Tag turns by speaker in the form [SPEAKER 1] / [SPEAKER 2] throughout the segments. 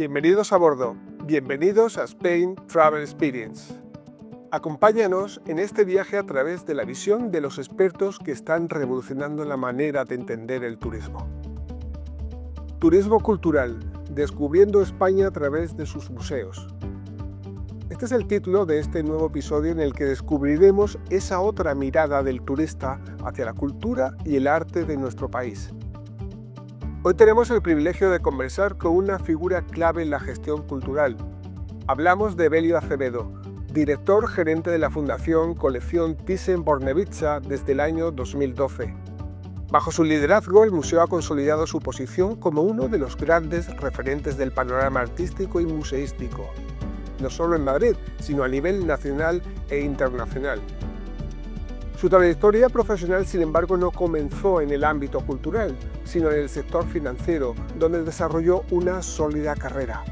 [SPEAKER 1] Bienvenidos a bordo, bienvenidos a Spain Travel Experience. Acompáñanos en este viaje a través de la visión de los expertos que están revolucionando la manera de entender el turismo. Turismo cultural, descubriendo España a través de sus museos. Este es el título de este nuevo episodio en el que descubriremos esa otra mirada del turista hacia la cultura y el arte de nuestro país. Hoy tenemos el privilegio de conversar con una figura clave en la gestión cultural. Hablamos de Evelio Acevedo, director gerente de la Fundación Colección Thyssen-Bornemisza desde el año 2012. Bajo su liderazgo, el museo ha consolidado su posición como uno de los grandes referentes del panorama artístico y museístico, no solo en Madrid, sino a nivel nacional e internacional. Su trayectoria profesional, sin embargo, no comenzó en el ámbito cultural, sino en el sector financiero, donde desarrolló una sólida carrera.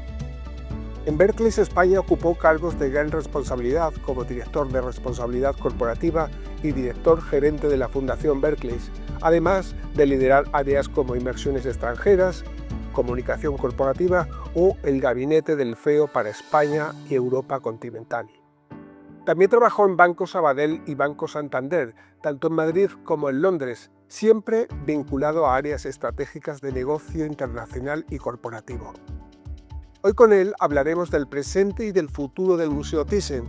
[SPEAKER 1] En Barclays España ocupó cargos de gran responsabilidad como director de responsabilidad corporativa y director gerente de la Fundación Barclays, además de liderar áreas como inversiones extranjeras, comunicación corporativa o el gabinete del CEO para España y Europa continental. También trabajó en Banco Sabadell y Banco Santander, tanto en Madrid como en Londres, siempre vinculado a áreas estratégicas de negocio internacional y corporativo. Hoy con él hablaremos del presente y del futuro del Museo Thyssen,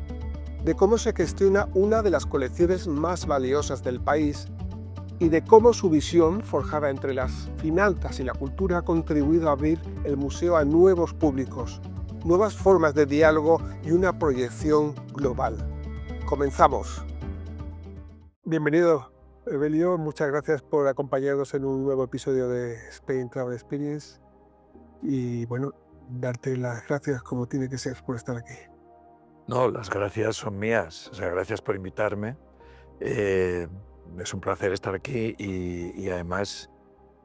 [SPEAKER 1] de cómo se gestiona una de las colecciones más valiosas del país y de cómo su visión, forjada entre las finanzas y la cultura, ha contribuido a abrir el museo a nuevos públicos, nuevas formas de diálogo y una proyección global. Comenzamos. Bienvenido, Evelio. Muchas gracias por acompañarnos en un nuevo episodio de Spain Travel Experience. Y bueno, darte las gracias como tiene que ser por estar aquí.
[SPEAKER 2] No, las gracias son mías. O sea, gracias por invitarme. Es un placer estar aquí y además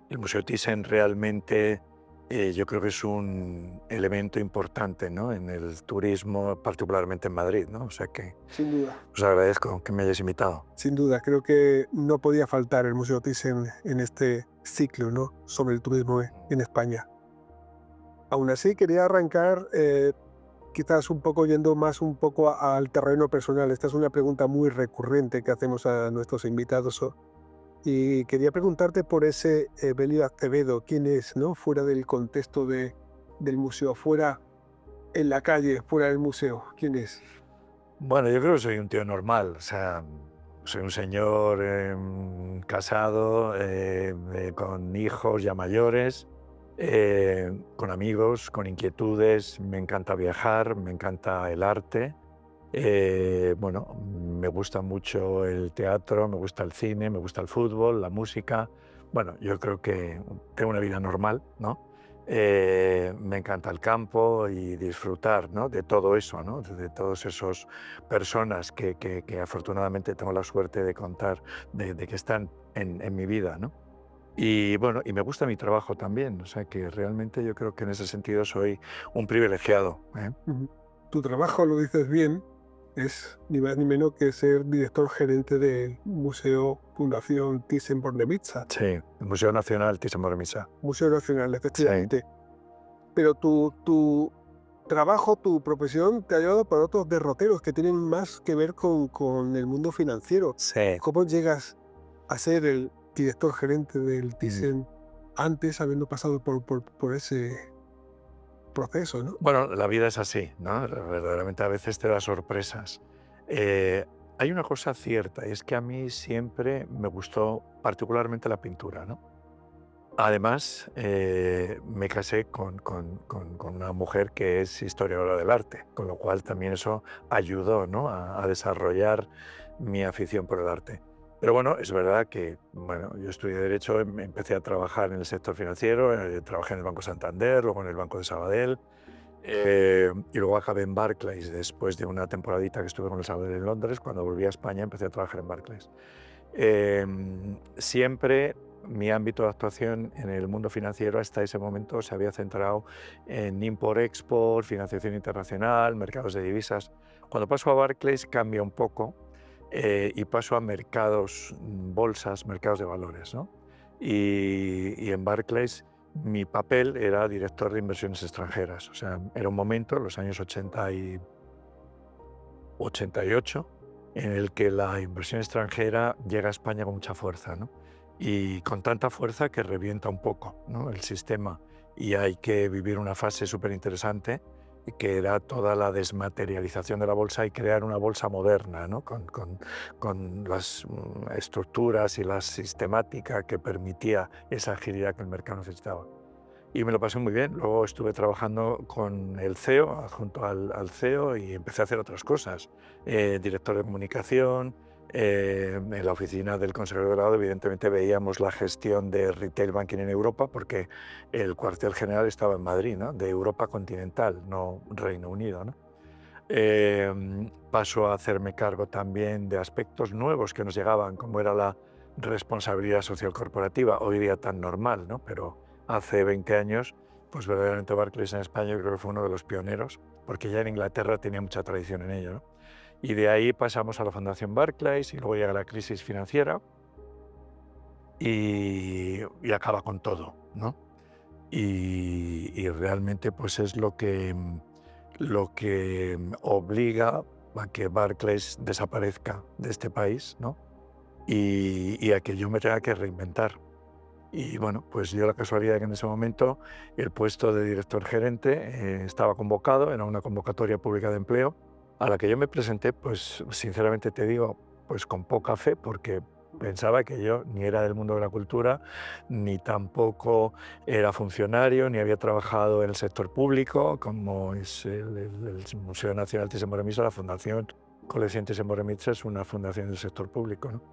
[SPEAKER 2] el Museo Thyssen realmente yo creo que es un elemento importante, ¿no?, en el turismo, particularmente en Madrid, ¿no? O sea que
[SPEAKER 1] Sin duda.
[SPEAKER 2] os agradezco que me hayáis invitado.
[SPEAKER 1] Sin duda, creo que no podía faltar el Museo Thyssen en este ciclo, ¿no?, sobre el turismo en España. Aún así, quería arrancar quizás un poco yendo más un poco al terreno personal. Esta es una pregunta muy recurrente que hacemos a nuestros invitados. Y quería preguntarte por ese Evelio Acevedo. ¿Quién es, no? Fuera del contexto del museo, fuera en la calle, fuera del museo. ¿Quién es?
[SPEAKER 2] Bueno, yo creo que soy un tío normal. O sea, soy un señor casado, con hijos ya mayores, con amigos, con inquietudes. Me encanta viajar, me encanta el arte. Bueno, me gusta mucho el teatro, me gusta el cine, me gusta el fútbol, la música. Bueno, yo creo que tengo una vida normal, ¿no? Me encanta el campo y disfrutar, ¿no?, de todo eso, ¿no?, de todas esas personas que afortunadamente tengo la suerte de contar, de que están en mi vida, ¿no? Y bueno, y me gusta mi trabajo también. O sea que realmente yo creo que en ese sentido soy un privilegiado, ¿eh?
[SPEAKER 1] Ujú. Tu trabajo, lo dices bien, es ni más ni menos que ser director gerente del Museo Fundación Thyssen-Bornemisza,
[SPEAKER 2] Sí, el Museo Nacional Thyssen-Bornemisza.
[SPEAKER 1] Museo Nacional,
[SPEAKER 2] Sí.
[SPEAKER 1] efectivamente. Pero tu trabajo, tu profesión te ha llevado por otros derroteros que tienen más que ver con el mundo financiero.
[SPEAKER 2] Sí.
[SPEAKER 1] ¿Cómo llegas a ser el director gerente del
[SPEAKER 2] Mm.
[SPEAKER 1] Thyssen antes, habiendo pasado por ese proceso, ¿no?
[SPEAKER 2] Bueno, la vida es así, ¿no? Verdaderamente a veces te da sorpresas. Eh, Hay una cosa cierta, y es que a mí siempre me gustó particularmente la pintura, ¿no? Además, me casé con una mujer que es historiadora del arte, con lo cual también eso ayudó, ¿no?, a desarrollar mi afición por el arte. Pero bueno, es verdad que bueno, yo estudié Derecho, empecé a trabajar en el sector financiero, trabajé en el Banco Santander, luego en el Banco de Sabadell, y luego acabé en Barclays después de una temporadita que estuve con el Sabadell en Londres. Cuando volví a España empecé a trabajar en Barclays. Siempre mi ámbito de actuación en el mundo financiero hasta ese momento se había centrado en import-export, financiación internacional, mercados de divisas. Cuando paso a Barclays cambia un poco, y paso a mercados, bolsas, mercados de valores, ¿no? Y en Barclays mi papel era director de inversiones extranjeras. O sea, era un momento, los años 80 y 88, en el que la inversión extranjera llega a España con mucha fuerza, ¿no? Y con tanta fuerza que revienta un poco, ¿no?, el sistema. Y hay que vivir una fase súper interesante, que era toda la desmaterialización de la bolsa y crear una bolsa moderna, ¿no?, con las estructuras y la sistemática que permitía esa agilidad que el mercado necesitaba. Y me lo pasé muy bien. Luego estuve trabajando con el CEO, junto al CEO, y empecé a hacer otras cosas. Director de comunicación, en la oficina del consejero delegado, evidentemente veíamos la gestión de retail banking en Europa, porque el cuartel general estaba en Madrid, ¿no?, de Europa continental, no Reino Unido, ¿no? Paso a hacerme cargo también de aspectos nuevos que nos llegaban, como era la responsabilidad social corporativa, hoy día tan normal, ¿no? Pero hace 20 años, pues verdaderamente Barclays en España yo creo que fue uno de los pioneros, porque ya en Inglaterra tenía mucha tradición en ello, ¿no? Y de ahí pasamos a la Fundación Barclays y luego llega la crisis financiera y acaba con todo, ¿no? Y realmente pues es lo que obliga a que Barclays desaparezca de este país, ¿no? Y a que yo me tenga que reinventar. Y bueno, pues dio la casualidad que en ese momento el puesto de director gerente estaba convocado, era una convocatoria pública de empleo, a la que yo me presenté, pues sinceramente te digo, pues con poca fe, porque pensaba que yo ni era del mundo de la cultura, ni tampoco era funcionario, ni había trabajado en el sector público, como es el Museo Nacional Thyssen-Bornemisza, la Fundación Colección Thyssen-Bornemisza es una fundación del sector público, ¿no?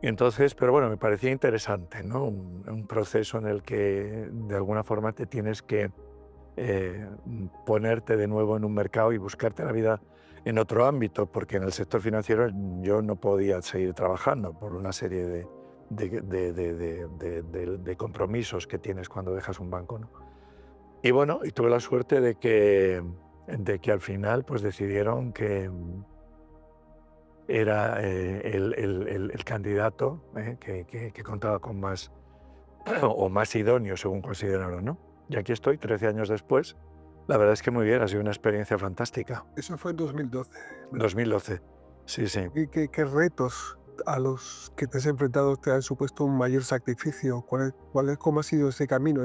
[SPEAKER 2] Y entonces, pero bueno, me parecía interesante, ¿no? Un proceso en el que de alguna forma te tienes que ponerte de nuevo en un mercado y buscarte la vida en otro ámbito, porque en el sector financiero yo no podía seguir trabajando por una serie de compromisos que tienes cuando dejas un banco, ¿no? Y bueno, y tuve la suerte de que al final pues decidieron que era el candidato que contaba con más o más idóneo, según consideraron, ¿no? Y aquí estoy, 13 años después. La verdad es que muy bien, ha sido una experiencia fantástica.
[SPEAKER 1] Eso fue en 2012, ¿verdad?
[SPEAKER 2] 2012, sí, sí.
[SPEAKER 1] ¿Y qué retos a los que te has enfrentado te han supuesto un mayor sacrificio? ¿Cómo ha sido ese camino?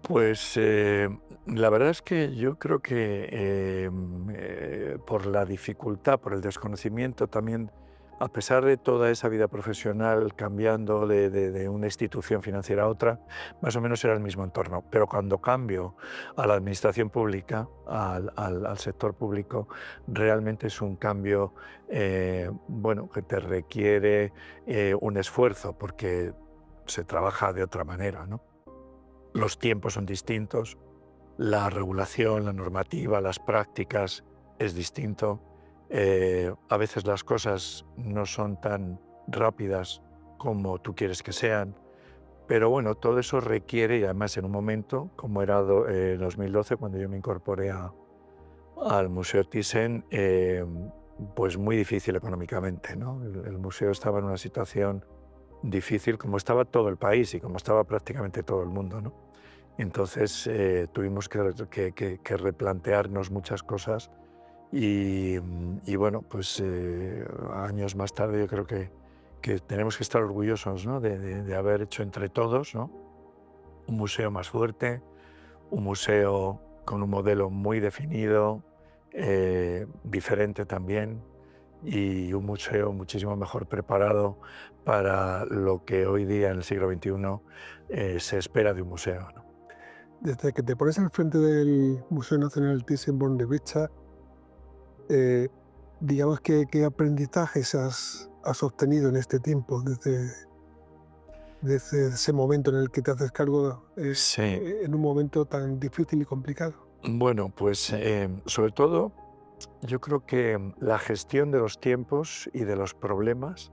[SPEAKER 2] Pues la verdad es que yo creo que por la dificultad, por el desconocimiento también, a pesar de toda esa vida profesional cambiando de una institución financiera a otra, más o menos era el mismo entorno. Pero cuando cambio a la administración pública, al sector público, realmente es un cambio bueno, que te requiere un esfuerzo porque se trabaja de otra manera, ¿no? Los tiempos son distintos, la regulación, la normativa, las prácticas es distinto. A veces las cosas no son tan rápidas como tú quieres que sean, pero bueno, todo eso requiere, y además en un momento, como era 2012, cuando yo me incorporé al Museo Thyssen, pues muy difícil económicamente, ¿no? El museo estaba en una situación difícil, como estaba todo el país y como estaba prácticamente todo el mundo, ¿no? Entonces tuvimos que replantearnos muchas cosas y bueno, pues años más tarde yo creo que tenemos que estar orgullosos, ¿no?, de haber hecho entre todos, ¿no?, un museo más fuerte, un museo con un modelo muy definido, diferente también, y un museo muchísimo mejor preparado para lo que hoy día en el siglo XXI se espera de un museo, ¿no?
[SPEAKER 1] Desde que te pones al frente del Museo Nacional Thyssen-Bornemisza, eh, digamos que qué aprendizajes has obtenido en este tiempo, desde ese momento en el que te haces cargo
[SPEAKER 2] Sí,
[SPEAKER 1] en un momento tan difícil y complicado.
[SPEAKER 2] bueno, pues sobre todo yo creo que la gestión de los tiempos y de los problemas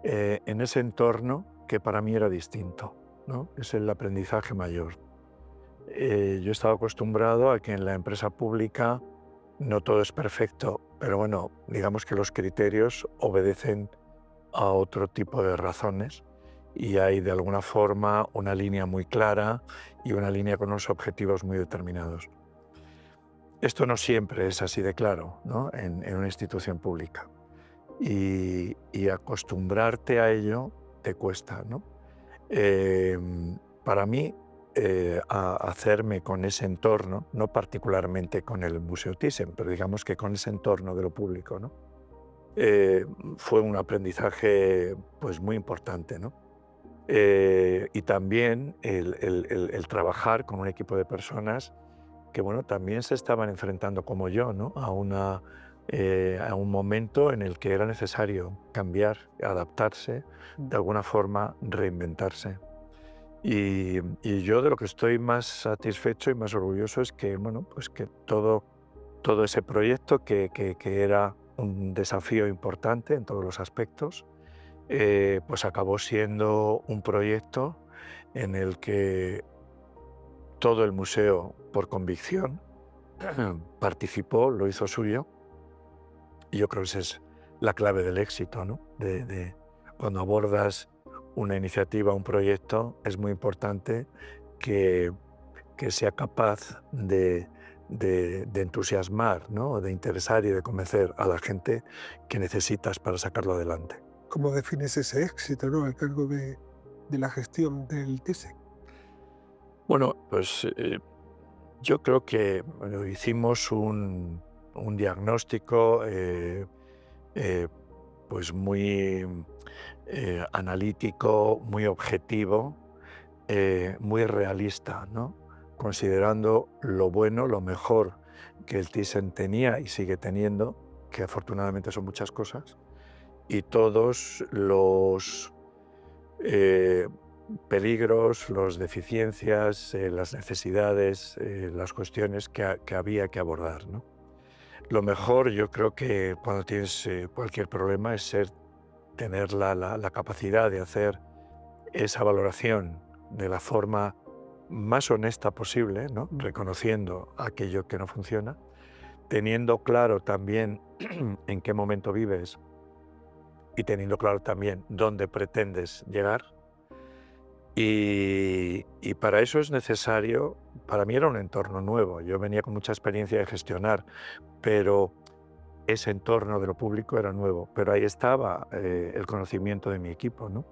[SPEAKER 2] en ese entorno que para mí era distinto, ¿no? Es el aprendizaje mayor. Yo estaba acostumbrado a que en la empresa pública no todo es perfecto, pero bueno, digamos que los criterios obedecen a otro tipo de razones y hay de alguna forma una línea muy clara y una línea con unos objetivos muy determinados. Esto no siempre es así de claro, ¿no? en una institución pública y acostumbrarte a ello te cuesta, ¿no? Para mí, hacerme con ese entorno, no particularmente con el Museo Thyssen, pero digamos que con ese entorno de lo público, ¿no? Fue un aprendizaje pues, muy importante, ¿no? Y también el trabajar con un equipo de personas que bueno, también se estaban enfrentando como yo, ¿no? A un momento en el que era necesario cambiar, adaptarse, de alguna forma reinventarse. Y yo de lo que estoy más satisfecho y más orgulloso es que, bueno, pues que todo ese proyecto que era un desafío importante en todos los aspectos, pues acabó siendo un proyecto en el que todo el museo, por convicción, participó, lo hizo suyo, y yo creo que esa es la clave del éxito, ¿no? Cuando abordas una iniciativa, un proyecto, es muy importante que, que sea capaz de entusiasmar, ¿no? De interesar y de convencer a la gente que necesitas para sacarlo adelante.
[SPEAKER 1] ¿Cómo defines ese éxito, ¿no? A cargo de la gestión del Thyssen?
[SPEAKER 2] Bueno, pues yo creo que bueno, hicimos un diagnóstico eh, pues muy analítico, muy objetivo, muy realista, ¿no? Considerando lo bueno, lo mejor que el Thyssen tenía y sigue teniendo, que afortunadamente son muchas cosas, y todos los eh, peligros, las deficiencias, las necesidades, las cuestiones que había que abordar, ¿no? Lo mejor, yo creo que cuando tienes cualquier problema es tener la capacidad de hacer esa valoración de la forma más honesta posible, ¿no? Reconociendo aquello que no funciona, teniendo claro también en qué momento vives y teniendo claro también dónde pretendes llegar. Y para eso es necesario, para mí era un entorno nuevo, yo venía con mucha experiencia de gestionar, pero ese entorno de lo público era nuevo, pero ahí estaba el conocimiento de mi equipo, ¿no?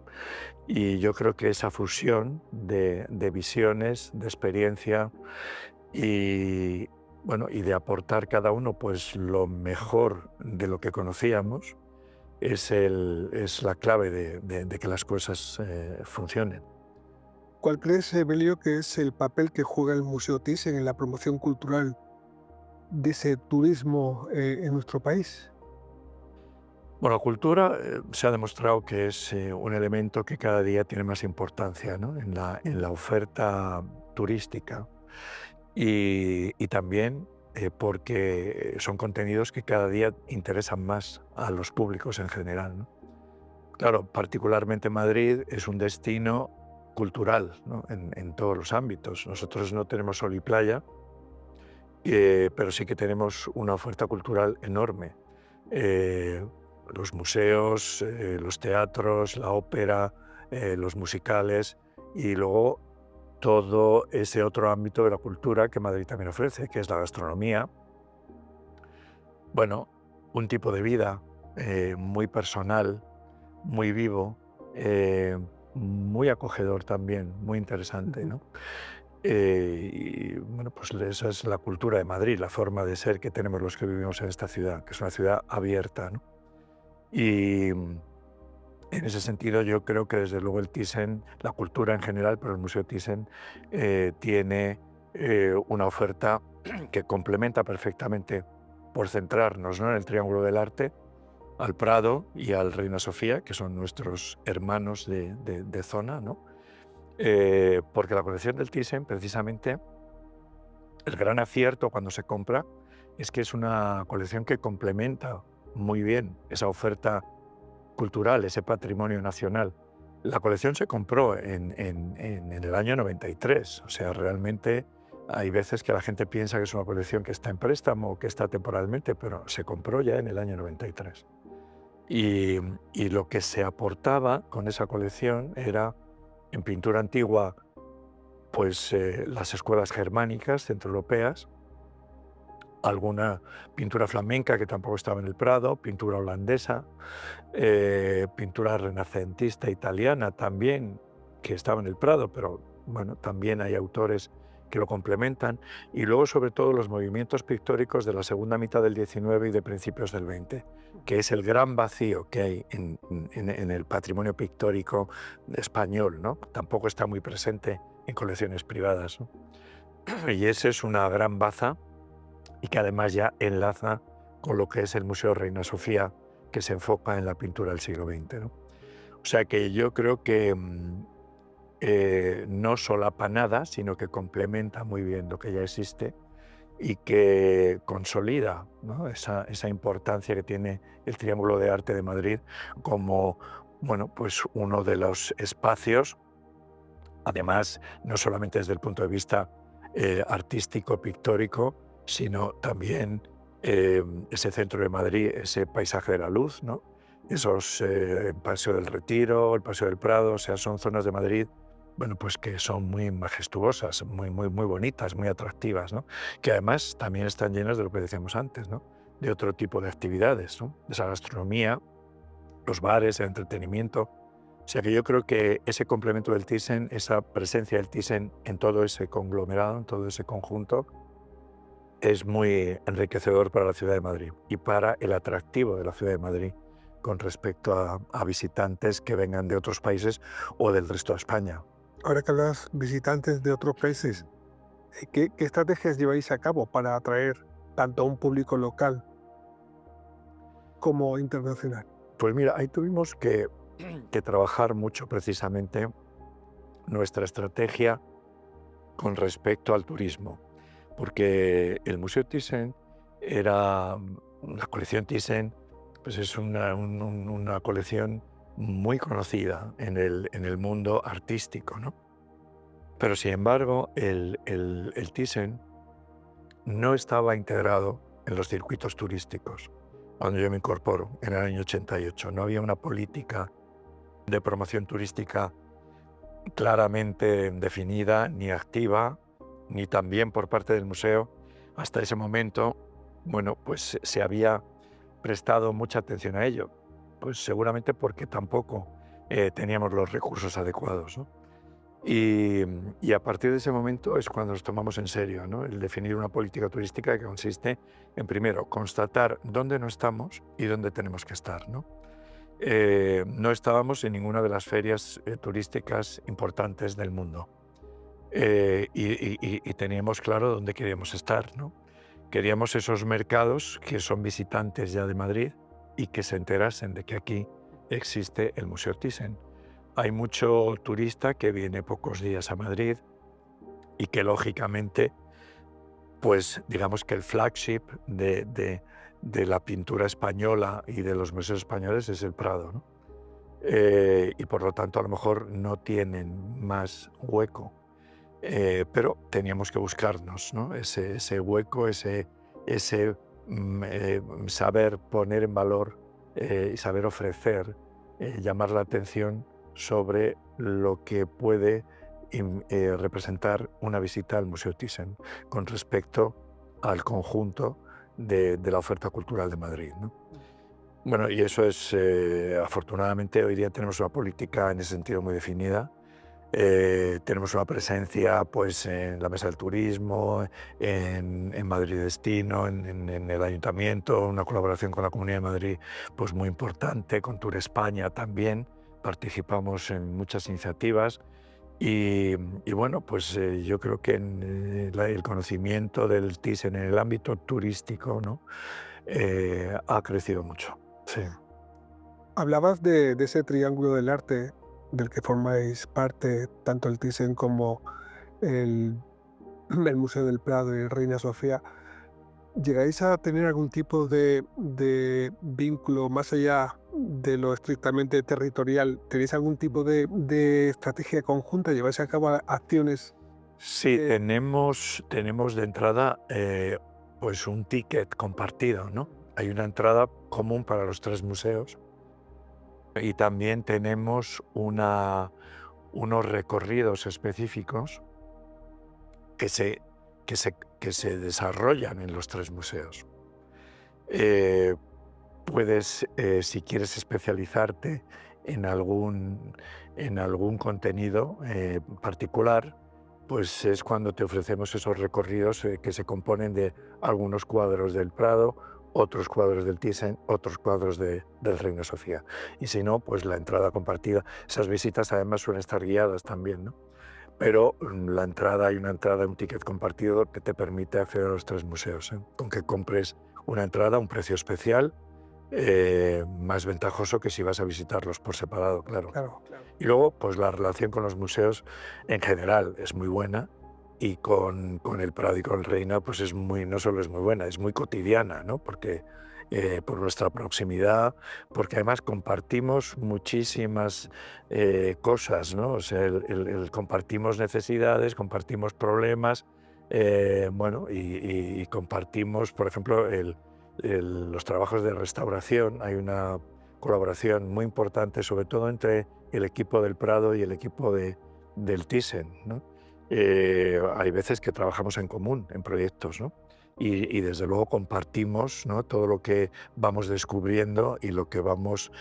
[SPEAKER 2] Y yo creo que esa fusión de visiones, de experiencia y, bueno, y de aportar cada uno pues, lo mejor de lo que conocíamos es la clave de que las cosas funcionen.
[SPEAKER 1] ¿Cuál crees, Evelio, que es el papel que juega el Museo Thyssen en la promoción cultural de ese turismo en nuestro país?
[SPEAKER 2] Bueno, la cultura se ha demostrado que es un elemento que cada día tiene más importancia, ¿no? En la oferta turística y también porque son contenidos que cada día interesan más a los públicos en general, ¿no? Claro, particularmente Madrid es un destino cultural, ¿no? En todos los ámbitos. Nosotros no tenemos sol y playa, pero sí que tenemos una oferta cultural enorme. Eh, los museos, los teatros, la ópera, los musicales y luego todo ese otro ámbito de la cultura que Madrid también ofrece, que es la gastronomía. Bueno, un tipo de vida muy personal, muy vivo, muy acogedor también, muy interesante,
[SPEAKER 1] Ujú.
[SPEAKER 2] ¿no? Y bueno, pues esa es la cultura de Madrid, la forma de ser que tenemos los que vivimos en esta ciudad, que es una ciudad abierta, ¿no? Y en ese sentido yo creo que desde luego el Thyssen, la cultura en general, pero el Museo Thyssen tiene una oferta que complementa perfectamente, por centrarnos, ¿no? En el Triángulo del Arte, al Prado y al Reina Sofía, que son nuestros hermanos de zona, ¿no? Porque la colección del Thyssen, precisamente, el gran acierto cuando se compra es que es una colección que complementa muy bien esa oferta cultural, ese patrimonio nacional. La colección se compró en el año 93, o sea, realmente hay veces que la gente piensa que es una colección que está en préstamo o que está temporalmente, pero se compró ya en el año 93. Y, y lo que se aportaba con esa colección era, en pintura antigua, pues las escuelas germánicas, centroeuropeas, alguna pintura flamenca que tampoco estaba en el Prado, pintura holandesa, pintura renacentista italiana también, que estaba en el Prado, pero bueno, también hay autores que lo complementan, y luego sobre todo los movimientos pictóricos de la segunda mitad del XIX y de principios del XX, que es el gran vacío que hay en el patrimonio pictórico español, ¿no? Tampoco está muy presente en colecciones privadas, ¿no? Y ese es una gran baza y que además ya enlaza con lo que es el Museo Reina Sofía, que se enfoca en la pintura del siglo XX, ¿no? O sea que yo creo que no solapa nada, sino que complementa muy bien lo que ya existe y que consolida, ¿no?, esa importancia que tiene el Triángulo de Arte de Madrid como, bueno, pues uno de los espacios, además, no solamente desde el punto de vista artístico, pictórico, sino también ese centro de Madrid, ese paisaje de la luz, ¿no? Esos, el Paseo del Retiro, el Paseo del Prado, o sea, son zonas de Madrid, bueno, pues que son muy majestuosas, muy bonitas, muy atractivas, ¿no? Que además también están llenas de lo que decíamos antes, ¿no? De otro tipo de actividades, ¿no? De esa gastronomía, los bares, el entretenimiento. O sea que yo creo que ese complemento del Thyssen, esa presencia del Thyssen en todo ese conglomerado, en todo ese conjunto, es muy enriquecedor para la ciudad de Madrid y para el atractivo de la ciudad de Madrid con respecto a visitantes que vengan de otros países o del resto de España.
[SPEAKER 1] Ahora que hablas visitantes de otros países, ¿qué estrategias lleváis a cabo para atraer tanto a un público local como internacional?
[SPEAKER 2] Pues mira, ahí tuvimos que trabajar mucho precisamente nuestra estrategia con respecto al turismo, porque el Museo Thyssen era, la colección Thyssen, pues es una colección muy conocida en el mundo artístico, ¿no? Pero sin embargo, el Thyssen no estaba integrado en los circuitos turísticos cuando yo me incorporo en el año 88. No había una política de promoción turística claramente definida, ni activa, ni también por parte del museo. Hasta ese momento, bueno, pues se había prestado mucha atención a ello, pues seguramente porque tampoco teníamos los recursos adecuados, ¿no? Y a partir de ese momento es cuando nos tomamos en serio, ¿no?, el definir una política turística que consiste en, primero, constatar dónde no estamos y dónde tenemos que estar, ¿no? No estábamos en ninguna de las ferias turísticas importantes del mundo. Y teníamos claro dónde queríamos estar, ¿no? Queríamos esos mercados que son visitantes ya de Madrid y que se enterasen de que aquí existe el Museo Thyssen. Hay mucho turista que viene pocos días a Madrid y que lógicamente, pues digamos que el flagship de la pintura española y de los museos españoles es el Prado, ¿no? Y por lo tanto a lo mejor no tienen más hueco, pero teníamos que buscarnos, ¿no?, ese hueco, ese saber poner en valor y saber ofrecer, llamar la atención sobre lo que puede representar una visita al Museo Thyssen con respecto al conjunto de la oferta cultural de Madrid, ¿no? Bueno, y eso es, afortunadamente, hoy día tenemos una política en ese sentido muy definida. Tenemos una presencia, pues, en la Mesa del Turismo, en Madrid Destino, en el Ayuntamiento, una colaboración con la Comunidad de Madrid, pues, muy importante, con Tour España también. Participamos en muchas iniciativas y bueno, pues, yo creo que el conocimiento del Thyssen en el ámbito turístico, ¿no?, ha crecido mucho. Sí.
[SPEAKER 1] Hablabas de ese triángulo del arte del que formáis parte tanto el Thyssen como el, el Museo del Prado y el Reina Sofía. ¿Llegáis a tener algún tipo de vínculo más allá de lo estrictamente territorial? ¿Tenéis algún tipo de estrategia conjunta? ¿Lleváis a cabo acciones?
[SPEAKER 2] Sí,
[SPEAKER 1] eh,
[SPEAKER 2] tenemos de entrada pues un ticket compartido, ¿no? Hay una entrada común para los tres museos Y también tenemos unos recorridos específicos que se, que se desarrollan en los tres museos. Eh, Puedes, si quieres especializarte en algún contenido particular, pues es cuando te ofrecemos esos recorridos que se componen de algunos cuadros del Prado, otros cuadros del Thyssen, otros cuadros del Reina Sofía. Y si no, pues la entrada compartida. Esas visitas además suelen estar guiadas también, ¿no? Pero la entrada, hay una entrada, un ticket compartido que te permite acceder a los tres museos, ¿eh? Con que compres una entrada a un precio especial, más ventajoso que si vas a visitarlos por separado, claro.
[SPEAKER 1] Claro, claro.
[SPEAKER 2] Y luego, pues la relación con los museos en general es muy buena y con el Prado y con el Reina, pues es muy, no solo es muy buena, es muy cotidiana, ¿no? Porque por nuestra proximidad, porque además compartimos muchísimas cosas, ¿no? O sea, compartimos necesidades, compartimos problemas, bueno, y compartimos, por ejemplo, los trabajos de restauración. Hay una colaboración muy importante, sobre todo entre el equipo del Prado y el equipo del Thyssen, ¿no? Hay veces que trabajamos en común en proyectos, ¿no? Y desde luego compartimos, ¿no?, todo lo que vamos descubriendo y lo que vamos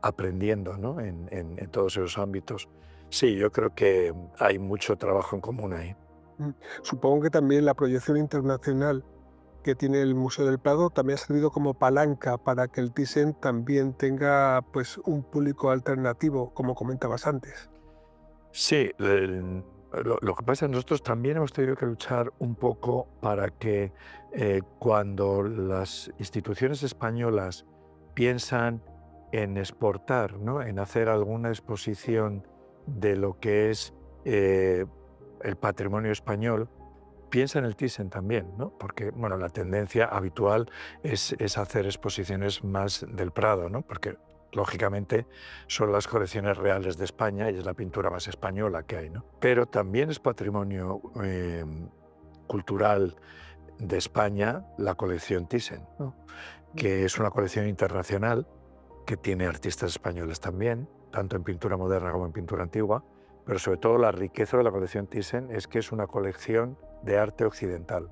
[SPEAKER 2] aprendiendo, ¿no?, en todos esos ámbitos. Sí, yo creo que hay mucho trabajo en común ahí.
[SPEAKER 1] Mm. Supongo que también la proyección internacional que tiene el Museo del Prado también ha servido como palanca para que el Thyssen también tenga, pues, un público alternativo, como comentabas antes.
[SPEAKER 2] Sí, lo que pasa es que nosotros también hemos tenido que luchar un poco para que cuando las instituciones españolas piensan en exportar, ¿no?, en hacer alguna exposición de lo que es eh, el patrimonio español, piensa en el Thyssen también, ¿no? Porque bueno, la tendencia habitual es hacer exposiciones más del Prado, ¿no? Porque lógicamente son las colecciones reales de España y es la pintura más española que hay, ¿no? Pero también es patrimonio cultural de España la colección Thyssen, ¿no?, que es una colección internacional que tiene artistas españoles también, tanto en pintura moderna como en pintura antigua, pero sobre todo la riqueza de la colección Thyssen es que es una colección de arte occidental.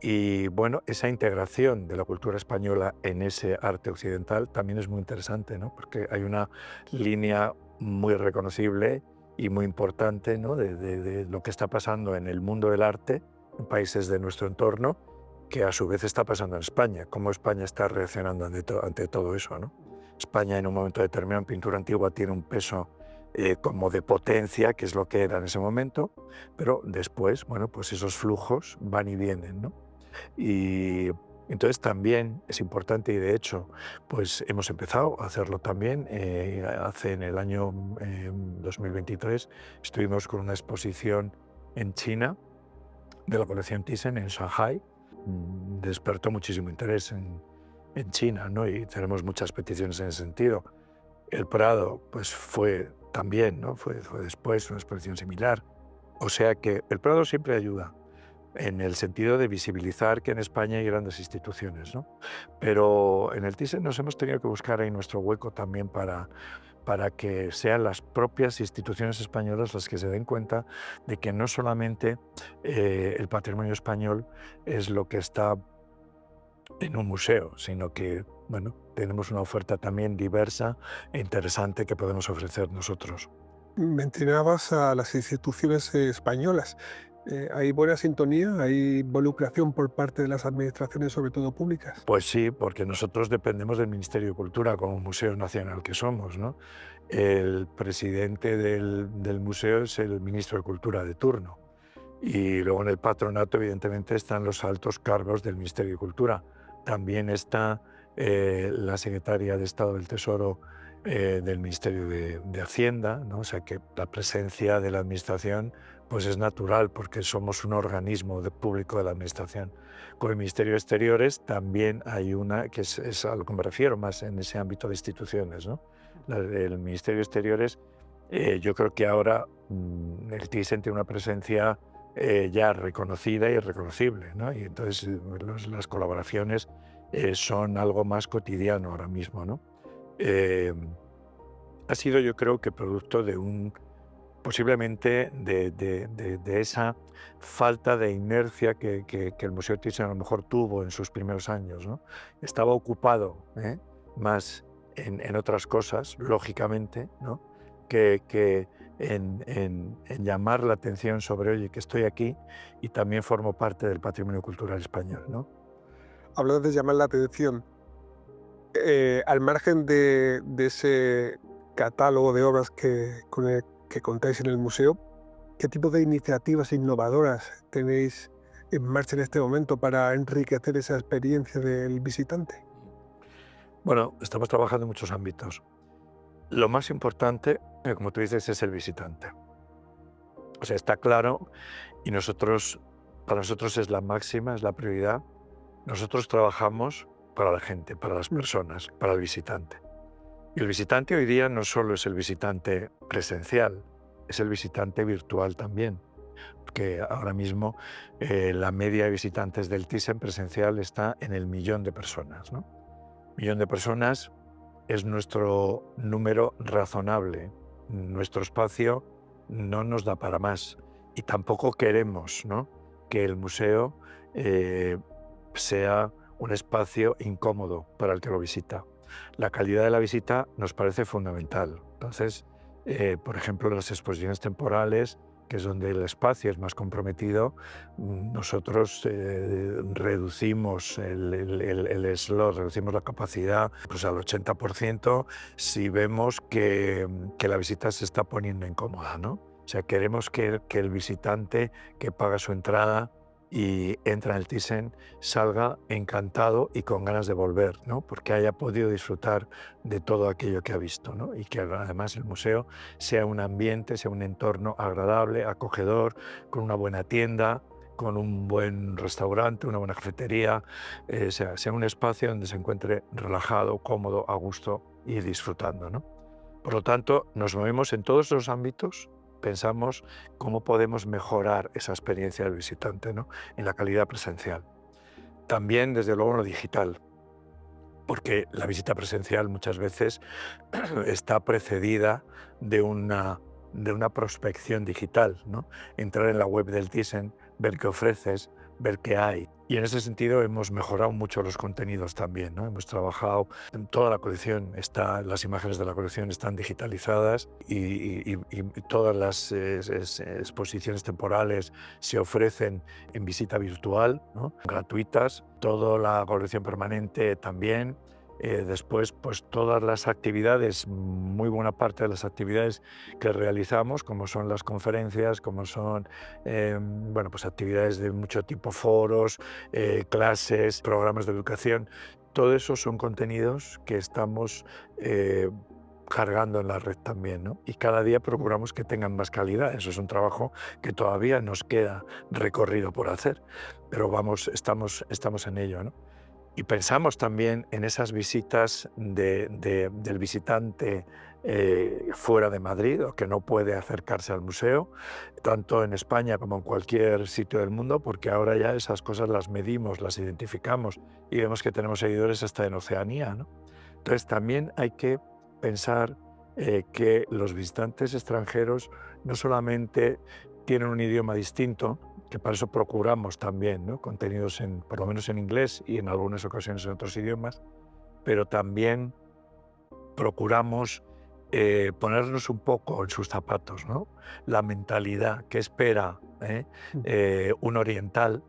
[SPEAKER 2] Y bueno, esa integración de la cultura española en ese arte occidental también es muy interesante, ¿no?, porque hay una línea muy reconocible y muy importante, ¿no?, de lo que está pasando en el mundo del arte en países de nuestro entorno, que a su vez está pasando en España, cómo España está reaccionando ante todo eso, ¿no? España en un momento determinado en pintura antigua tiene un peso como de potencia, que es lo que era en ese momento, pero después, bueno, pues esos flujos van y vienen, ¿no? Y entonces también es importante, y de hecho pues hemos empezado a hacerlo también. En el año 2023 estuvimos con una exposición en China de la colección Thyssen en Shanghai. Despertó muchísimo interés en China, ¿no? Y tenemos muchas peticiones en ese sentido. El Prado pues fue también, ¿no?, fue después una exposición similar. O sea que el Prado siempre ayuda en el sentido de visibilizar que en España hay grandes instituciones, ¿no? Pero en el Thyssen nos hemos tenido que buscar ahí nuestro hueco también para que sean las propias instituciones españolas las que se den cuenta de que no solamente el patrimonio español es lo que está en un museo, sino que, bueno, tenemos una oferta también diversa e interesante que podemos ofrecer nosotros.
[SPEAKER 1] Mencionabas a las instituciones españolas. ¿Hay buena sintonía? ¿Hay involucración por parte de las administraciones, sobre todo públicas?
[SPEAKER 2] Pues sí, porque nosotros dependemos del Ministerio de Cultura como museo nacional que somos, ¿no? El presidente del museo es el ministro de Cultura de turno. Y luego en el patronato, evidentemente, están los altos cargos del Ministerio de Cultura. También está la secretaria de Estado del Tesoro del Ministerio de Hacienda, ¿no? O sea que la presencia de la Administración pues es natural porque somos un organismo público de la Administración. Con el Ministerio de Exteriores también hay una, que es a lo que me refiero más en ese ámbito de instituciones, ¿no? El Ministerio de Exteriores, yo creo que ahora el Thyssen tiene una presencia ya reconocida y reconocible, ¿no? Y entonces las colaboraciones son algo más cotidiano ahora mismo, ¿no? Eh, ha sido, yo creo que producto de posiblemente de esa falta de inercia que el Museo Thyssen a lo mejor tuvo en sus primeros años, ¿no? Estaba ocupado, más en otras cosas, lógicamente, ¿no? que en llamar la atención sobre, oye, que estoy aquí y también formo parte del patrimonio cultural español, ¿no?
[SPEAKER 1] Hablando de llamar la atención, al margen de ese catálogo de obras con el que contáis en el museo, ¿qué tipo de iniciativas innovadoras tenéis en marcha en este momento para enriquecer esa experiencia del visitante?
[SPEAKER 2] Bueno, estamos trabajando en muchos ámbitos. Lo más importante, como tú dices, es el visitante. O sea, está claro y para nosotros es la máxima, es la prioridad. Nosotros trabajamos para la gente, para las
[SPEAKER 1] Mm.
[SPEAKER 2] personas, para el visitante. Y el visitante hoy día no solo es el visitante presencial, es el visitante virtual también. Porque ahora mismo la media de visitantes del Thyssen presencial está en el 1.000.000 de personas, ¿no? 1.000.000 de personas es nuestro número razonable. Nuestro espacio no nos da para más y tampoco queremos, ¿no?, que el museo sea un espacio incómodo para el que lo visita. La calidad de la visita nos parece fundamental. Entonces, por ejemplo, las exposiciones temporales, que es donde el espacio es más comprometido, nosotros reducimos el slot, reducimos la capacidad pues al 80% si vemos que la visita se está poniendo incómoda, ¿no? O sea, queremos que el visitante que paga su entrada y entra en el Thyssen salga encantado y con ganas de volver, ¿no? Porque haya podido disfrutar de todo aquello que ha visto, ¿no? Y que además el museo sea un ambiente, sea un entorno agradable, acogedor, con una buena tienda, con un buen restaurante, una buena cafetería, sea un espacio donde se encuentre relajado, cómodo, a gusto y disfrutando, ¿no? Por lo tanto, nos movemos en todos los ámbitos, pensamos cómo podemos mejorar esa experiencia del visitante, ¿no?, en la calidad presencial. También, desde luego, en lo digital, porque la visita presencial muchas veces está precedida de una prospección digital, ¿no? Entrar en la web del Thyssen, ver qué ofreces, ver qué hay. Y en ese sentido hemos mejorado mucho los contenidos también, ¿no? Hemos trabajado en toda la colección, las imágenes de la colección están digitalizadas y todas las exposiciones temporales se ofrecen en visita virtual, ¿no?, gratuitas. Toda la colección permanente también. Después, pues todas las actividades, muy buena parte de las actividades que realizamos, como son las conferencias, como son bueno, pues actividades de mucho tipo, foros, clases, programas de educación, todo eso son contenidos que estamos cargando en la red también, ¿no? Y cada día procuramos que tengan más calidad. Eso es un trabajo que todavía nos queda recorrido por hacer, pero estamos en ello, ¿no? Y pensamos también en esas visitas del visitante fuera de Madrid o que no puede acercarse al museo, tanto en España como en cualquier sitio del mundo, porque ahora ya esas cosas las medimos, las identificamos y vemos que tenemos seguidores hasta en Oceanía, ¿no? Entonces también hay que pensar que los visitantes extranjeros no solamente tienen un idioma distinto, que para eso procuramos también, ¿no?, contenidos por lo menos en inglés y en algunas ocasiones en otros idiomas, pero también procuramos ponernos un poco en sus zapatos, ¿no? La mentalidad que espera un oriental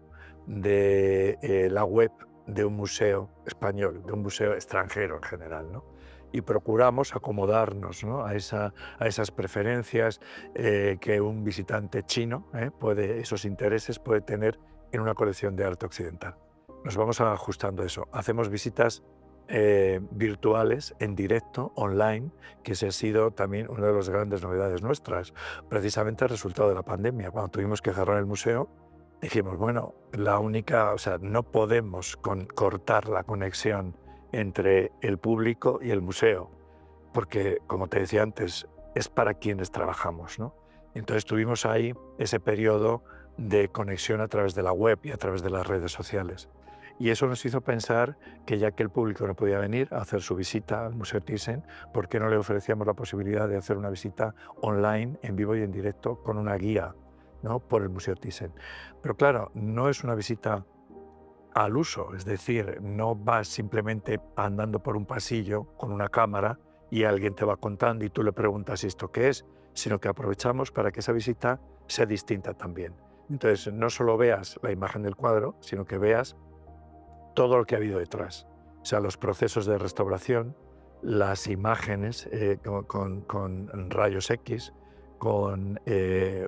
[SPEAKER 2] de la web de un museo español, de un museo extranjero en general, ¿no? Y procuramos acomodarnos, ¿no?, a esas preferencias que un visitante chino esos intereses puede tener en una colección de arte occidental. Nos vamos ajustando a eso. Hacemos visitas virtuales, en directo, online, que ese ha sido también una de las grandes novedades nuestras, precisamente el resultado de la pandemia. Cuando tuvimos que cerrar el museo, dijimos, bueno, o sea, no podemos cortar la conexión entre el público y el museo, porque, como te decía antes, es para quienes trabajamos, ¿no? Entonces tuvimos ahí ese periodo de conexión a través de la web y a través de las redes sociales. Y eso nos hizo pensar que ya que el público no podía venir a hacer su visita al Museo Thyssen, ¿por qué no le ofrecíamos la posibilidad de hacer una visita online, en vivo y en directo, con una guía, ¿no?, por el Museo Thyssen? Pero claro, no es una visita al uso, es decir, no vas simplemente andando por un pasillo con una cámara y alguien te va contando y tú le preguntas esto qué es, sino que aprovechamos para que esa visita sea distinta también. Entonces, no solo veas la imagen del cuadro, sino que veas todo lo que ha habido detrás. O sea, los procesos de restauración, las imágenes con rayos X, con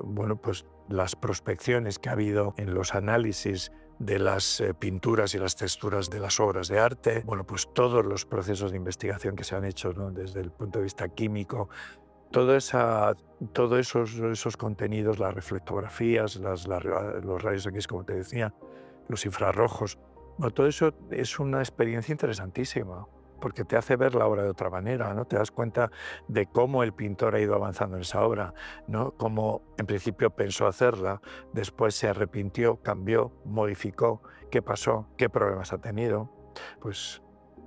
[SPEAKER 2] bueno, pues las prospecciones que ha habido en los análisis de las pinturas y las texturas de las obras de arte, bueno, pues todos los procesos de investigación que se han hecho, ¿no?, desde el punto de vista químico, todos esos contenidos, las reflectografías, los rayos X, como te decía, los infrarrojos, bueno, todo eso es una experiencia interesantísima, porque te hace ver la obra de otra manera, ¿no? Te das cuenta de cómo el pintor ha ido avanzando en esa obra, ¿no? Cómo en principio pensó hacerla, después se arrepintió, cambió, modificó, qué pasó, qué problemas ha tenido. Pues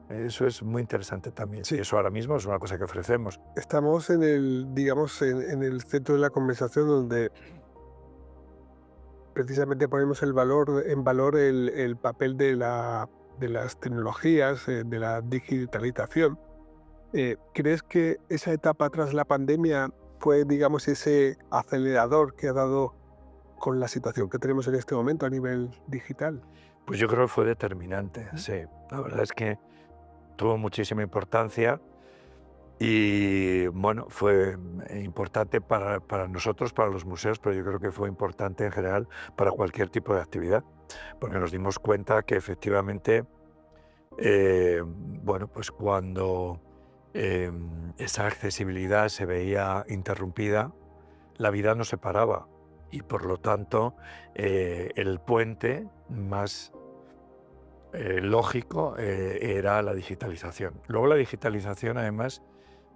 [SPEAKER 2] eso es muy interesante también.
[SPEAKER 1] Sí.
[SPEAKER 2] Y eso ahora mismo es una cosa que ofrecemos.
[SPEAKER 1] Estamos en el, digamos, en el centro de la conversación donde precisamente ponemos en valor el papel de las tecnologías, de la digitalización. ¿Crees que esa etapa tras la pandemia fue, digamos, ese acelerador que ha dado con la situación que tenemos en este momento a nivel digital?
[SPEAKER 2] Pues yo creo que fue determinante, sí. La verdad es que tuvo muchísima importancia y, bueno, fue importante para nosotros, para los museos, pero yo creo que fue importante en general para cualquier tipo de actividad, porque nos dimos cuenta que efectivamente, bueno, pues cuando esa accesibilidad se veía interrumpida, la vida no se paraba y por lo tanto el puente más lógico era la digitalización. Luego la digitalización además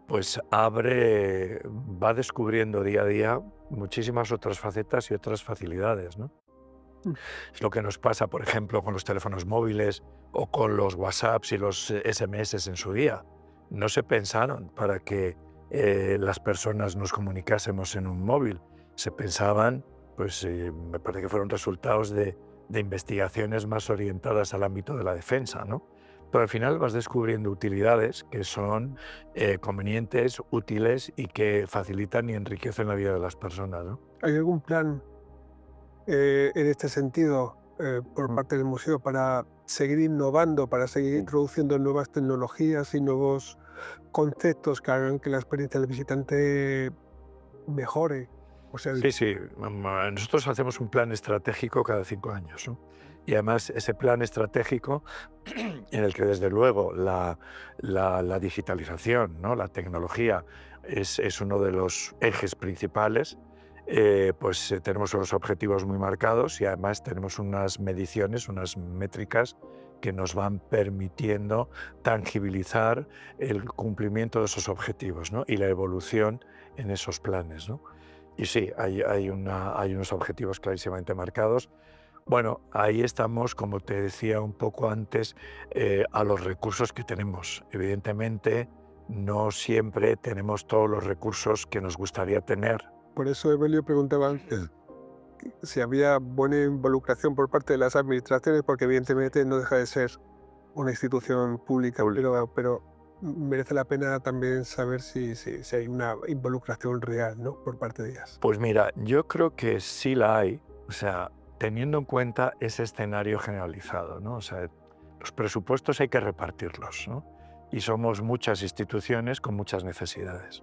[SPEAKER 2] pues va descubriendo día a día muchísimas otras facetas y otras facilidades, ¿no?
[SPEAKER 1] Mm.
[SPEAKER 2] Es lo que nos pasa, por ejemplo, con los teléfonos móviles o con los WhatsApps y los SMS en su día. No se pensaron para que las personas nos comunicásemos en un móvil. Se pensaban, pues me parece que fueron resultados de investigaciones más orientadas al ámbito de la defensa, ¿no? Pero al final vas descubriendo utilidades que son convenientes, útiles y que facilitan y enriquecen la vida de las personas, ¿no?
[SPEAKER 1] ¿Hay algún plan en este sentido por parte del museo para seguir innovando, para seguir introduciendo nuevas tecnologías y nuevos conceptos que hagan que la experiencia del visitante mejore? O sea,
[SPEAKER 2] Sí, sí. Nosotros hacemos un plan estratégico cada 5 años, ¿no? Y además ese plan estratégico en el que desde luego la digitalización, ¿no?, la tecnología es uno de los ejes principales, pues tenemos unos objetivos muy marcados y además tenemos unas mediciones, unas métricas que nos van permitiendo tangibilizar el cumplimiento de esos objetivos, ¿no?, y la evolución en esos planes, ¿no? Y sí, hay unos objetivos clarísimamente marcados. Bueno, ahí estamos, como te decía un poco antes, a los recursos que tenemos. Evidentemente, no siempre tenemos todos los recursos que nos gustaría tener.
[SPEAKER 1] por eso Evelio preguntaba antes si había buena involucración por parte de las administraciones, porque evidentemente no deja de ser una institución pública, pero merece la pena también saber si hay una involucración real, ¿no?, por parte de ellas.
[SPEAKER 2] Pues mira, yo creo que sí la hay, o sea, teniendo en cuenta ese escenario generalizado, ¿no? O sea, los presupuestos hay que repartirlos, ¿no? Y somos muchas instituciones con muchas necesidades.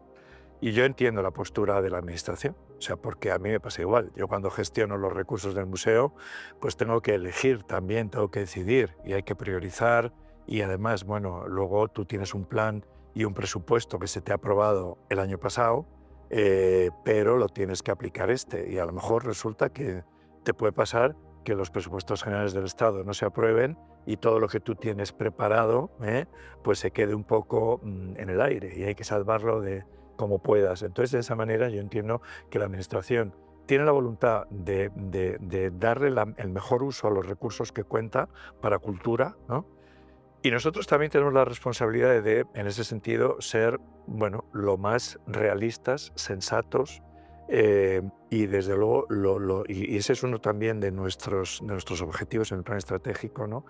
[SPEAKER 2] Y yo entiendo la postura de la administración, o sea, porque a mí me pasa igual. Yo cuando gestiono los recursos del museo, pues tengo que elegir también, tengo que decidir y hay que priorizar. Y además, bueno, luego tú tienes un plan y un presupuesto que se te ha aprobado el año pasado, pero lo tienes que aplicar este. Y a lo mejor resulta que te puede pasar que los presupuestos generales del Estado no se aprueben y todo lo que tú tienes preparado, pues se quede un poco en el aire y hay que salvarlo de como puedas. Entonces, de esa manera yo entiendo que la administración tiene la voluntad de darle el mejor uso a los recursos que cuenta para cultura, ¿no? Y nosotros también tenemos la responsabilidad de, en ese sentido, ser, bueno, lo más realistas, sensatos, y desde luego, y ese es uno también de nuestros objetivos en el plan estratégico, ¿no?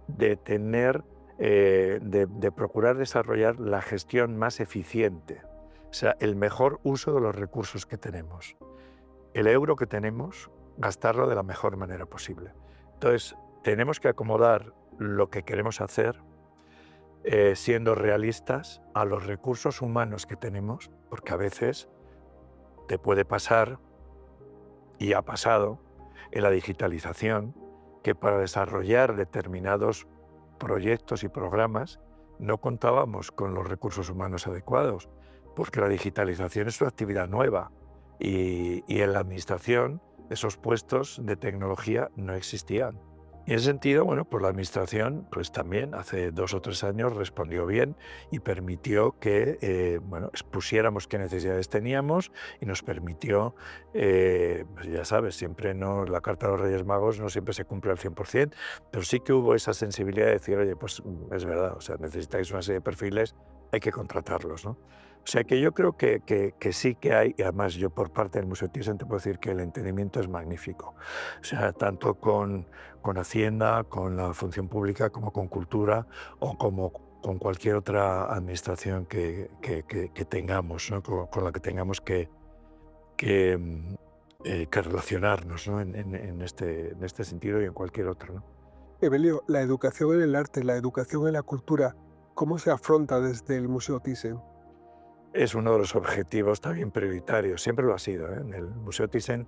[SPEAKER 2] De tener, de procurar desarrollar la gestión más eficiente, o sea, el mejor uso de los recursos que tenemos. El euro que tenemos, gastarlo de la mejor manera posible. Entonces, tenemos que acomodar lo que queremos hacer, siendo realistas, a los recursos humanos que tenemos, porque a veces te puede pasar, y ha pasado, en la digitalización, que para desarrollar determinados proyectos y programas no contábamos con los recursos humanos adecuados, porque la digitalización es una actividad nueva y en la administración esos puestos de tecnología no existían. Y en ese sentido, bueno, pues la administración pues también hace 2 o 3 años respondió bien y permitió que bueno, expusiéramos qué necesidades teníamos y nos permitió, pues ya sabes, siempre no, la Carta de los Reyes Magos no siempre se cumple al 100%, pero sí que hubo esa sensibilidad de decir, oye, pues es verdad, o sea, necesitáis una serie de perfiles, hay que contratarlos, ¿no? O sea que yo creo que sí que hay, y además yo por parte del Museo Thyssen te puedo decir que el entendimiento es magnífico. O sea, tanto con Hacienda, con la función pública, como con cultura o como con cualquier otra administración que tengamos, ¿no? Con la que tengamos que, que relacionarnos, ¿no? En este sentido y en cualquier otro, ¿no?
[SPEAKER 1] Evelio, la educación en el arte, la educación en la cultura, ¿cómo se afronta desde el Museo Thyssen?
[SPEAKER 2] Es uno de los objetivos también prioritarios, siempre lo ha sido, ¿eh? En el Museo Thyssen,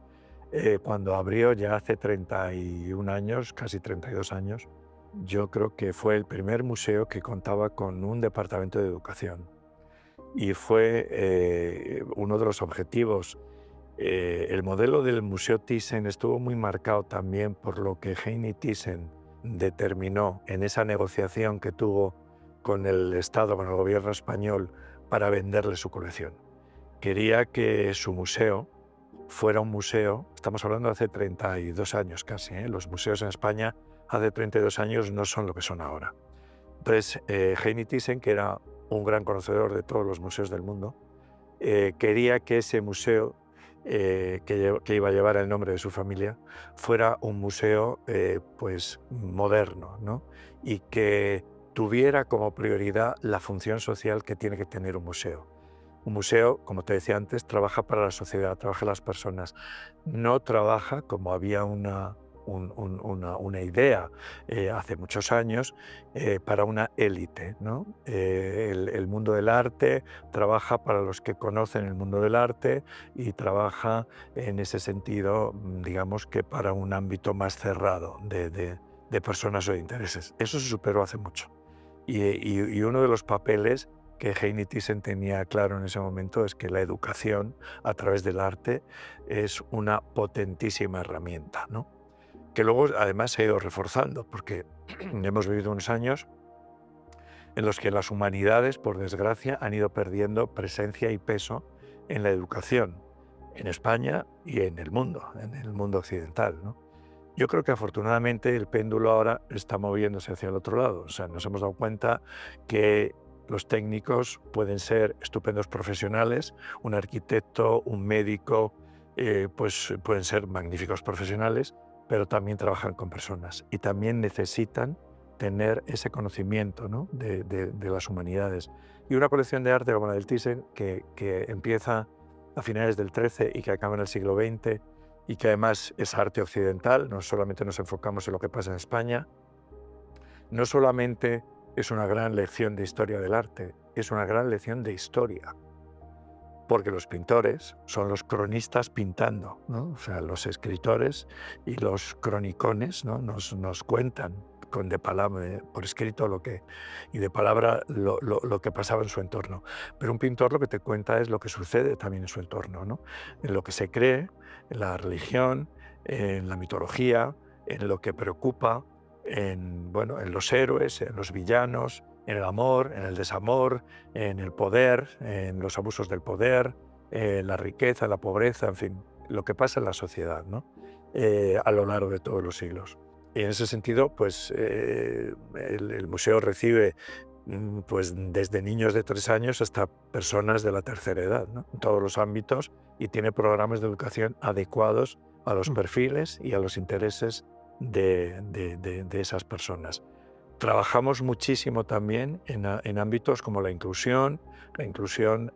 [SPEAKER 2] cuando abrió ya hace 31 años, casi 32 años, yo creo que fue el primer museo que contaba con un departamento de educación. Y fue uno de los objetivos. El modelo del Museo Thyssen estuvo muy marcado también por lo que Heini Thyssen determinó en esa negociación que tuvo con el Estado, con el gobierno español, para venderle su colección. Quería que su museo fuera un museo, estamos hablando de hace 32 años casi, ¿eh? Los museos en España hace 32 años no son lo que son ahora. Entonces, Heini Thyssen, que era un gran conocedor de todos los museos del mundo, quería que ese museo, que iba a llevar el nombre de su familia, fuera un museo pues moderno, ¿no? Y que tuviera como prioridad la función social que tiene que tener un museo. Un museo, como te decía antes, trabaja para la sociedad, trabaja las personas. No trabaja, como había una idea hace muchos años, para una élite, ¿no? El mundo del arte trabaja para los que conocen el mundo del arte y trabaja en ese sentido, digamos que para un ámbito más cerrado de personas o de intereses. Eso se superó hace mucho. Y uno de los papeles que Heini Thyssen tenía claro en ese momento es que la educación a través del arte es una potentísima herramienta, ¿no? Que luego además se ha ido reforzando, porque hemos vivido unos años en los que las humanidades, por desgracia, han ido perdiendo presencia y peso en la educación, en España y en el mundo occidental, ¿no? Yo creo que afortunadamente el péndulo ahora está moviéndose hacia el otro lado. O sea, nos hemos dado cuenta que los técnicos pueden ser estupendos profesionales, un arquitecto, un médico, pues pueden ser magníficos profesionales, pero también trabajan con personas y también necesitan tener ese conocimiento, ¿no? de las humanidades. Y una colección de arte como la del Thyssen, que empieza a finales del XIII y que acaba en el siglo XX, y que además es arte occidental, no solamente nos enfocamos en lo que pasa en España, no solamente es una gran lección de historia del arte, es una gran lección de historia, porque los pintores son los cronistas pintando, ¿no? O sea, los escritores y los cronicones, ¿no? nos cuentan de palabra, por escrito y de palabra lo que pasaba en su entorno. Pero un pintor lo que te cuenta es lo que sucede también en su entorno, ¿no? En lo que se cree, en la religión, en la mitología, en lo que preocupa, bueno, en los héroes, en los villanos, en el amor, en el desamor, en el poder, en los abusos del poder, en la riqueza, en la pobreza, en fin. lo que pasa en la sociedad, ¿no? A lo largo de todos los siglos. Y en ese sentido, pues el museo recibe pues desde niños de 3 años hasta personas de la tercera edad, ¿no? En todos los ámbitos, y tiene programas de educación adecuados a los perfiles y a los intereses de esas personas. Trabajamos muchísimo también en ámbitos como la inclusión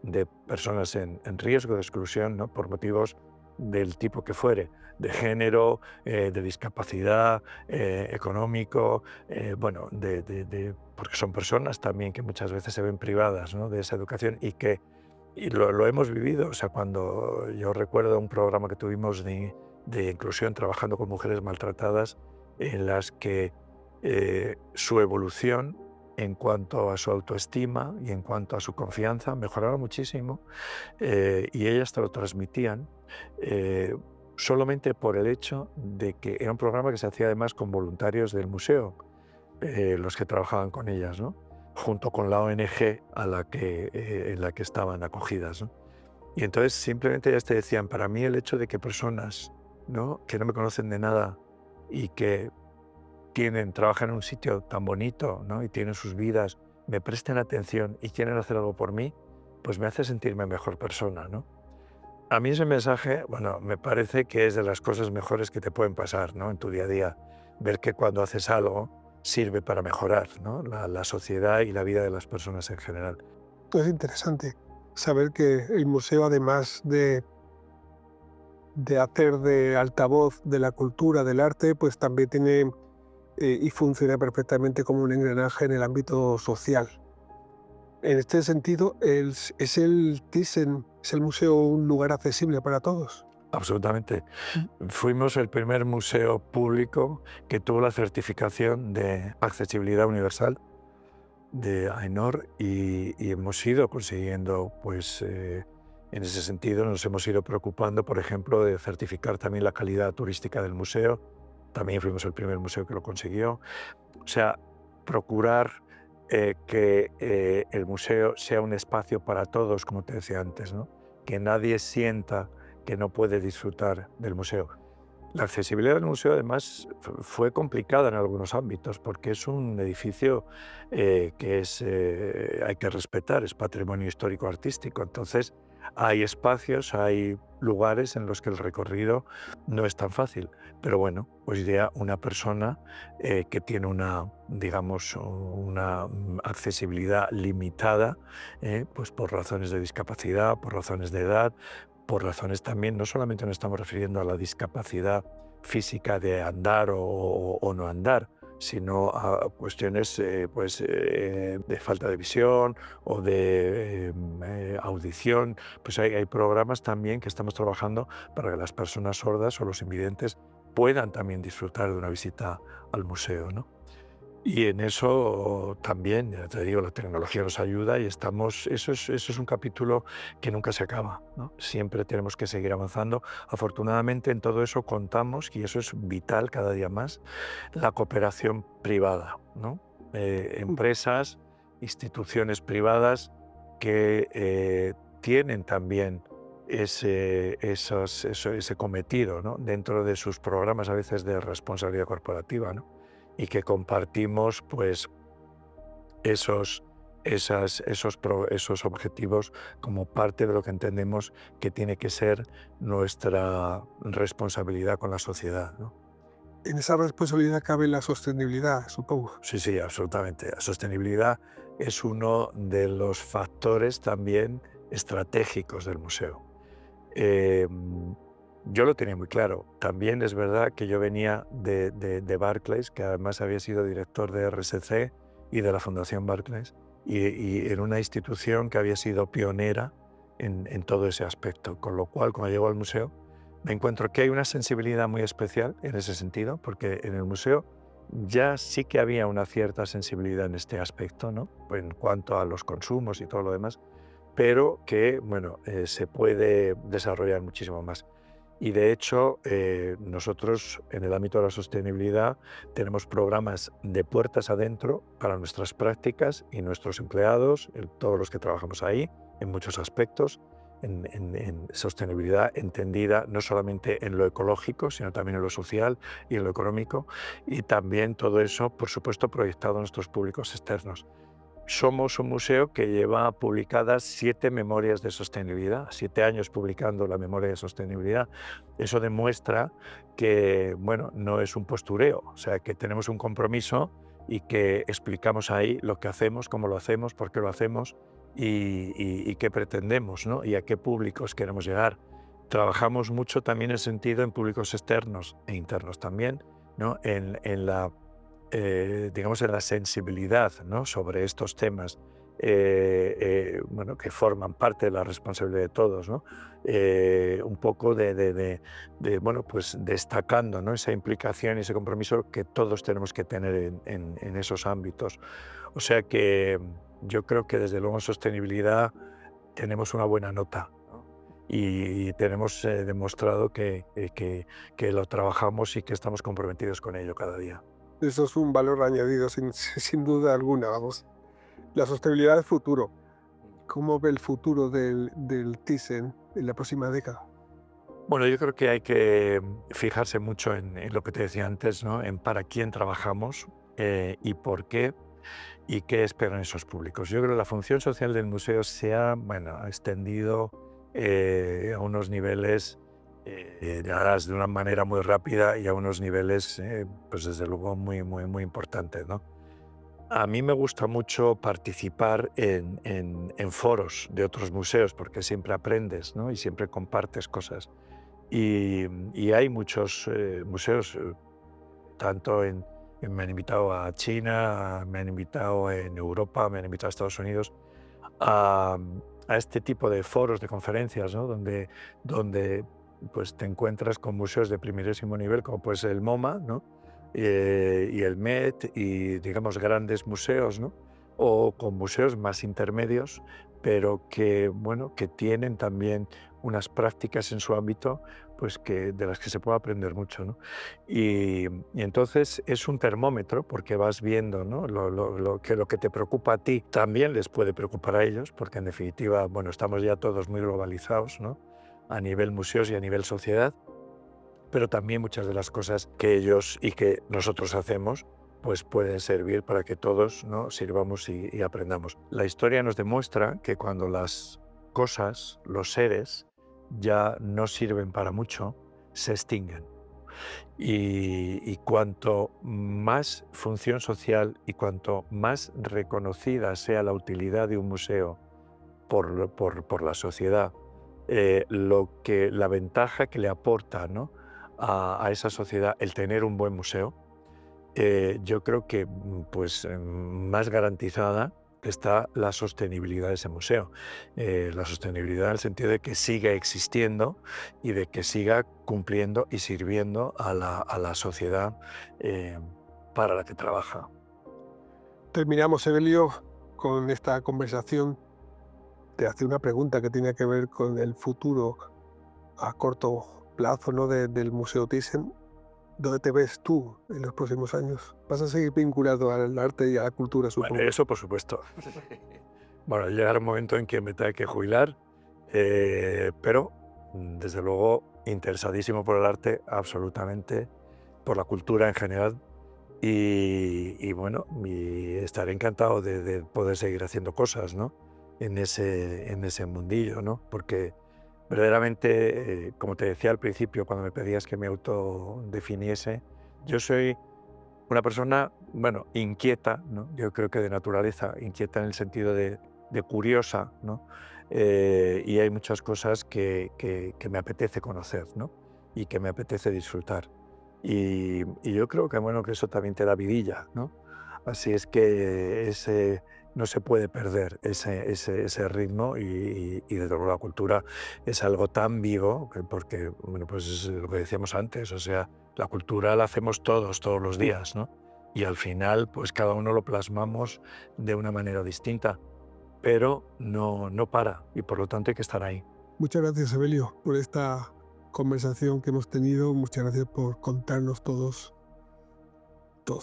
[SPEAKER 2] de personas en riesgo de exclusión, ¿no? Por motivos del tipo que fuere, de género, de discapacidad, económico, bueno, porque son personas también que muchas veces se ven privadas, ¿no? De esa educación y lo hemos vivido. O sea, cuando yo recuerdo un programa que tuvimos de inclusión trabajando con mujeres maltratadas, en las que su evolución en cuanto a su autoestima y en cuanto a su confianza mejoraba muchísimo, y ellas te lo transmitían solamente por el hecho de que era un programa que se hacía además con voluntarios del museo, los que trabajaban con ellas, ¿no? Junto con la ONG en la que estaban acogidas, ¿no? Y entonces simplemente ellas te decían, para mí el hecho de que personas, ¿no?, que no me conocen de nada y que trabajan en un sitio tan bonito, ¿no?, y tienen sus vidas, me presten atención y quieren hacer algo por mí, pues me hace sentirme mejor persona, ¿no? A mí ese mensaje, bueno, me parece que es de las cosas mejores que te pueden pasar, ¿no?, en tu día a día. Ver que cuando haces algo sirve para mejorar, ¿no?, la sociedad y la vida de las personas en general.
[SPEAKER 1] Es interesante saber que el museo, además de hacer de altavoz de la cultura, del arte, pues también tiene y funciona perfectamente como un engranaje en el ámbito social. En este sentido, ¿es el Thyssen, es el museo un lugar accesible para todos?
[SPEAKER 2] Absolutamente. Fuimos el primer museo público que tuvo la certificación de accesibilidad universal de AENOR y hemos ido consiguiendo, pues en ese sentido nos hemos ido preocupando, por ejemplo, de certificar también la calidad turística del museo. También fuimos el primer museo que lo consiguió. O sea, procurar que el museo sea un espacio para todos, como te decía antes, ¿no? Que nadie sienta que no puede disfrutar del museo. La accesibilidad del museo, además, fue complicada en algunos ámbitos, porque es un edificio hay que respetar, es patrimonio histórico-artístico. Entonces, hay espacios, hay lugares en los que el recorrido no es tan fácil. Pero bueno, hoy día una persona que tiene digamos, una accesibilidad limitada, pues por razones de discapacidad, por razones de edad, por razones también, no solamente nos estamos refiriendo a la discapacidad física de andar o no andar, sino a cuestiones de falta de visión o de audición. Pues hay programas también que estamos trabajando para que las personas sordas o los invidentes puedan también disfrutar de una visita al museo, ¿no? Y en eso también, ya te digo, la tecnología nos ayuda y eso es un capítulo que nunca se acaba, ¿no? Siempre tenemos que seguir avanzando. Afortunadamente en todo eso contamos, y eso es vital cada día más, la cooperación privada, ¿no? Empresas, instituciones privadas que tienen también ese cometido, ¿no?, dentro de sus programas a veces de responsabilidad corporativa, ¿no?, y que compartimos pues esos objetivos como parte de lo que entendemos que tiene que ser nuestra responsabilidad con la sociedad, ¿no?
[SPEAKER 1] En esa responsabilidad cabe la sostenibilidad, supongo.
[SPEAKER 2] Sí, sí, absolutamente. La sostenibilidad es uno de los factores también estratégicos del museo. Yo lo tenía muy claro. También es verdad que yo venía de Barclays, que además había sido director de RSC y de la Fundación Barclays, y en una institución que había sido pionera en todo ese aspecto. Con lo cual, cuando llego al museo, me encuentro que hay una sensibilidad muy especial en ese sentido, porque en el museo ya sí que había una cierta sensibilidad en este aspecto, ¿no?, en cuanto a los consumos y todo lo demás, pero que, bueno, se puede desarrollar muchísimo más. Y de hecho, nosotros en el ámbito de la sostenibilidad tenemos programas de puertas adentro para nuestras prácticas y nuestros empleados, todos los que trabajamos ahí, en muchos aspectos, en sostenibilidad entendida no solamente en lo ecológico, sino también en lo social y en lo económico, y también todo eso, por supuesto, proyectado en nuestros públicos externos. Somos un museo que lleva publicadas 7 memorias de sostenibilidad, 7 años publicando la memoria de sostenibilidad. Eso demuestra que, bueno, no es un postureo, o sea, que tenemos un compromiso y que explicamos ahí lo que hacemos, cómo lo hacemos, por qué lo hacemos y qué pretendemos, ¿no? Y a qué públicos queremos llegar. Trabajamos mucho también en sentido en públicos externos e internos también, ¿no? En la digamos, en la sensibilidad, ¿no?, sobre estos temas, bueno, que forman parte de la responsabilidad de todos, ¿no? Un poco bueno, pues destacando, ¿no?, esa implicación y ese compromiso que todos tenemos que tener en esos ámbitos. O sea que yo creo que desde luego en sostenibilidad tenemos una buena nota, ¿no? Y tenemos demostrado que lo trabajamos y que estamos comprometidos con ello cada día.
[SPEAKER 1] Eso es un valor añadido sin duda alguna, vamos. La sostenibilidad del futuro. ¿Cómo ve el futuro del Thyssen en la próxima década?
[SPEAKER 2] Bueno, yo creo que hay que fijarse mucho en lo que te decía antes, ¿no? En para quién trabajamos y por qué y qué esperan esos públicos. Yo creo que la función social del museo se ha, bueno, ha extendido a unos niveles, ya de una manera muy rápida y a unos niveles, pues desde luego muy importantes, ¿no? A mí me gusta mucho participar en foros de otros museos porque siempre aprendes, ¿no? Y siempre compartes cosas. Y hay muchos museos, tanto me han invitado a China, me han invitado en Europa, me han invitado a Estados Unidos, a, a este tipo de foros, de conferencias, ¿no? Donde pues, te encuentras con museos de primerísimo nivel, como pues el MoMA, ¿no? Y el Met, y digamos grandes museos, ¿no? O con museos más intermedios, pero que, bueno, que tienen también unas prácticas en su ámbito pues de las que se puede aprender mucho, ¿no? Y entonces es un termómetro porque vas viendo, ¿no?, lo que te preocupa a ti también les puede preocupar a ellos, porque en definitiva, bueno, estamos ya todos muy globalizados, ¿no?, a nivel museos y a nivel sociedad, pero también muchas de las cosas que ellos y que nosotros hacemos pues pueden servir para que todos, ¿no?, sirvamos y aprendamos. La historia nos demuestra que cuando las cosas, los seres, ya no sirven para mucho, se extinguen. Y cuanto más función social y cuanto más reconocida sea la utilidad de un museo por la sociedad, la ventaja que le aporta, ¿no?, a esa sociedad el tener un buen museo, yo creo que pues, más garantizada está la sostenibilidad de ese museo. La sostenibilidad en el sentido de que siga existiendo y de que siga cumpliendo y sirviendo a la sociedad eh, para la que trabaja.
[SPEAKER 1] Terminamos, Evelio, con esta conversación. Te hace una pregunta que tiene que ver con el futuro a corto plazo, ¿no?, del Museo Thyssen. ¿Dónde te ves tú en los próximos años? ¿Vas a seguir vinculado al arte y a la cultura,
[SPEAKER 2] Bueno,
[SPEAKER 1] supongo?
[SPEAKER 2] eso por supuesto. Bueno, llegará un momento en que me tenga que jubilar, pero desde luego interesadísimo por el arte, absolutamente, por la cultura en general. Y bueno, estaré encantado de poder seguir haciendo cosas, ¿no?, en ese mundillo, ¿no? Porque verdaderamente, como te decía al principio, cuando me pedías que me autodefiniese, yo soy una persona, bueno, inquieta, ¿no? Yo creo que de naturaleza, inquieta en el sentido de curiosa, ¿no? Y hay muchas cosas que me apetece conocer, ¿no?, y que me apetece disfrutar. Y yo creo que, bueno, que eso también te da vidilla, ¿no? Así es que no se puede perder ese ritmo y desde luego la cultura es algo tan vivo porque, bueno, pues es lo que decíamos antes, o sea, la cultura la hacemos todos los días, ¿no? Y al final, pues cada uno lo plasmamos de una manera distinta, pero no para y por lo tanto hay que estar ahí.
[SPEAKER 1] Muchas gracias, Evelio, por esta conversación que hemos tenido. Muchas gracias por contarnos todos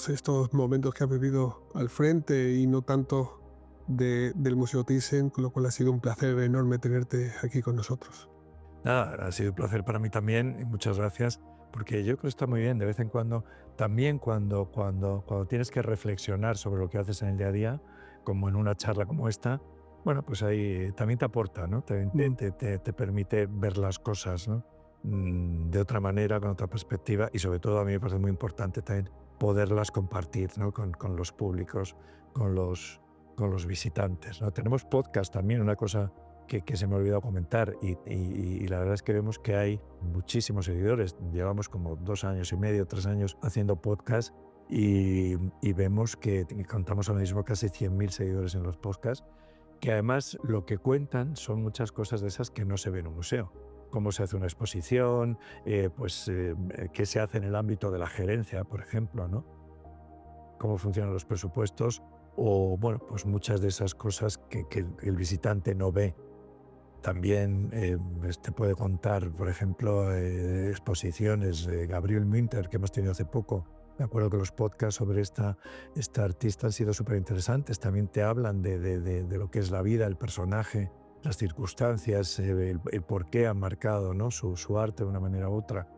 [SPEAKER 1] estos momentos que has vivido al frente y no tanto del Museo Thyssen, con lo cual ha sido un placer enorme tenerte aquí con nosotros.
[SPEAKER 2] Nada, ha sido un placer para mí también y muchas gracias, porque yo creo que está muy bien de vez en cuando, también cuando tienes que reflexionar sobre lo que haces en el día a día, como en una charla como esta, bueno, pues ahí también te aporta, ¿no? Te permite ver las cosas, ¿no? De otra manera, con otra perspectiva, y sobre todo a mí me parece muy importante también poderlas compartir, ¿no? con los públicos, con los visitantes, ¿no? Tenemos podcast también, una cosa que se me ha olvidado comentar, y la verdad es que vemos que hay muchísimos seguidores. Llevamos como 2 años y medio, 3 años haciendo podcast y vemos que contamos ahora mismo casi 100.000 seguidores en los podcasts, que además lo que cuentan son muchas cosas de esas que no se ven en un museo. Cómo se hace una exposición, qué se hace en el ámbito de la gerencia, por ejemplo, ¿no? Cómo funcionan los presupuestos, o bueno, pues muchas de esas cosas que el visitante no ve. También te puede contar, por ejemplo, exposiciones de Gabriel Münter que hemos tenido hace poco. Me acuerdo que los podcasts sobre esta artista han sido súper interesantes. También te hablan de lo que es la vida, el personaje, las circunstancias, el por qué han marcado, ¿no? su arte de una manera u otra.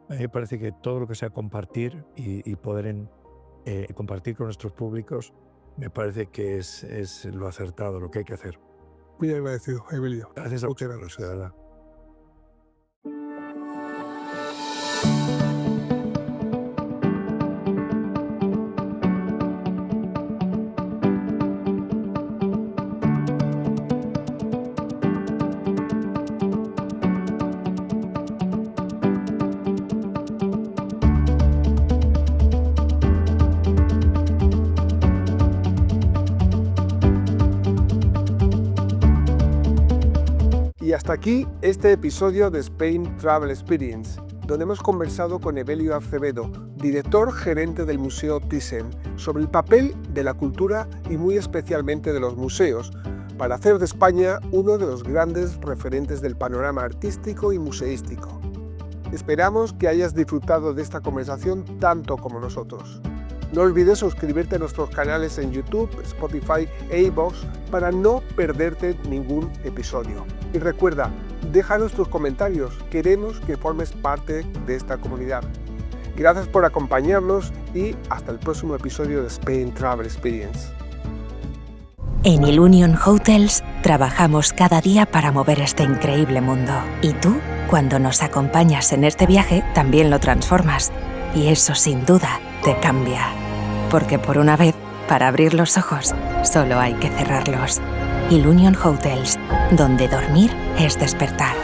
[SPEAKER 2] A mí me parece que todo lo que sea compartir y poder compartir con nuestros públicos, me parece que es lo acertado, lo que hay que hacer.
[SPEAKER 1] Muy agradecido, Evelio.
[SPEAKER 2] Gracias a ustedes, de verdad.
[SPEAKER 1] Y hasta aquí este episodio de Spain Travel Experience, donde hemos conversado con Evelio Acevedo, director gerente del Museo Thyssen, sobre el papel de la cultura y muy especialmente de los museos, para hacer de España uno de los grandes referentes del panorama artístico y museístico. Esperamos que hayas disfrutado de esta conversación tanto como nosotros. No olvides suscribirte a nuestros canales en YouTube, Spotify e iVoox para no perderte ningún episodio. Y recuerda, déjanos tus comentarios, queremos que formes parte de esta comunidad. Gracias por acompañarnos y hasta el próximo episodio de Spain Travel Experience.
[SPEAKER 3] En Ilunion Hotels trabajamos cada día para mover este increíble mundo. Y tú, cuando nos acompañas en este viaje, también lo transformas. Y eso sin duda te cambia. Porque por una vez, para abrir los ojos, solo hay que cerrarlos. Ilunion Hotels, donde dormir es despertar.